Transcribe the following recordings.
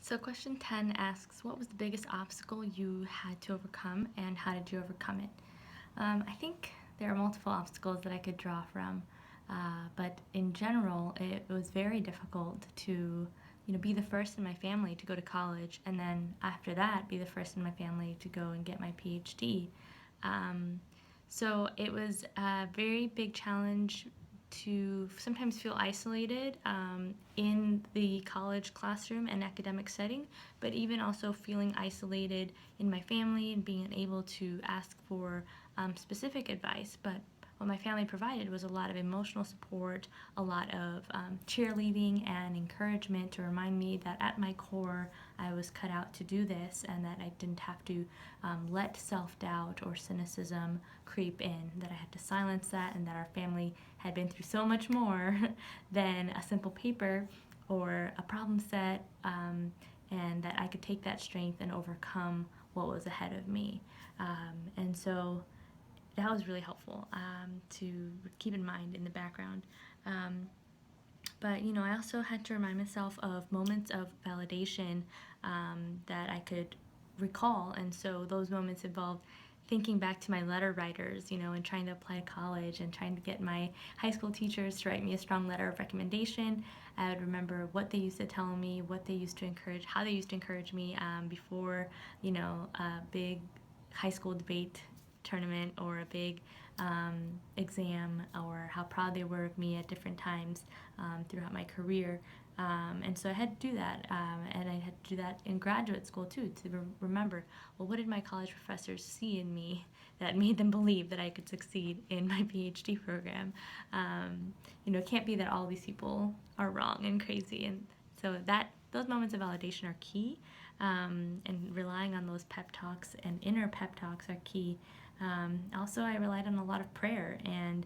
So question 10 asks, what was the biggest obstacle you had to overcome and how did you overcome it? I think there are multiple obstacles that I could draw from, but in general, it was very difficult to, be the first in my family to go to college, and then after that, be the first in my family to go and get my PhD. Um, so it was a very big challenge to sometimes feel isolated in the college classroom and academic setting, but even also feeling isolated in my family and being unable to ask for specific advice. But what my family provided was a lot of emotional support, a lot of cheerleading and encouragement to remind me that at my core I was cut out to do this and that I didn't have to let self-doubt or cynicism creep in, that I had to silence that, and that our family had been through so much more than a simple paper or a problem set, and that I could take that strength and overcome what was ahead of me. And so that was really helpful to keep in mind in the background. But I also had to remind myself of moments of validation that I could recall, and so those moments involved thinking back to my letter writers, and trying to apply to college and trying to get my high school teachers to write me a strong letter of recommendation. I would remember what they used to tell me, what they used to encourage, how they used to encourage me before, a big high school debate tournament or a big exam, or how proud they were of me at different times throughout my career. And so I had to do that, and I had to do that in graduate school too, to remember, well, what did my college professors see in me that made them believe that I could succeed in my PhD program? It can't be that all these people are wrong and crazy, and so those moments of validation are key, and relying on those pep talks and inner pep talks are key. Also, I relied on a lot of prayer and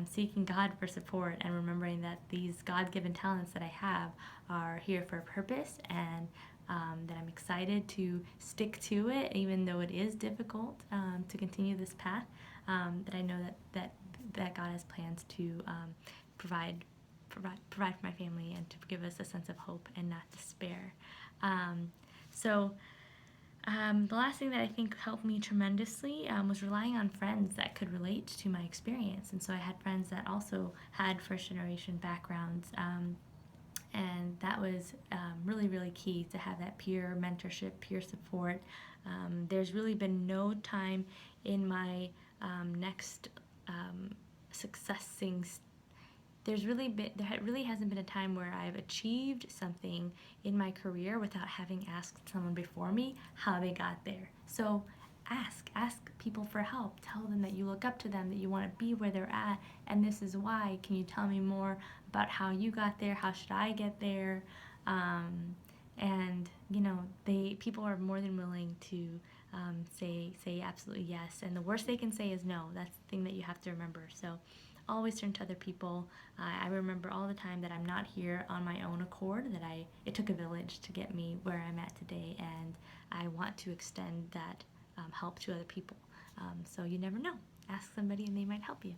seeking God for support, and remembering that these God-given talents that I have are here for a purpose, and that I'm excited to stick to it, even though it is difficult to continue this path. That I know that God has plans to provide for my family and to give us a sense of hope and not despair. So the last thing that I think helped me tremendously was relying on friends that could relate to my experience. And so I had friends that also had first generation backgrounds. And that was really, really key to have that peer mentorship, peer support. There's really been no time in my next successing there really hasn't been a time where I've achieved something in my career without having asked someone before me how they got there. So ask people for help. Tell them that you look up to them, that you want to be where they're at, and this is why. Can you tell me more about how you got there? How should I get there? And people are more than willing to say absolutely yes, and the worst they can say is no. That's the thing that you have to remember. So always turn to other people. I remember all the time that I'm not here on my own accord, that it took a village to get me where I'm at today, and I want to extend that help to other people. So you never know. Ask somebody and they might help you.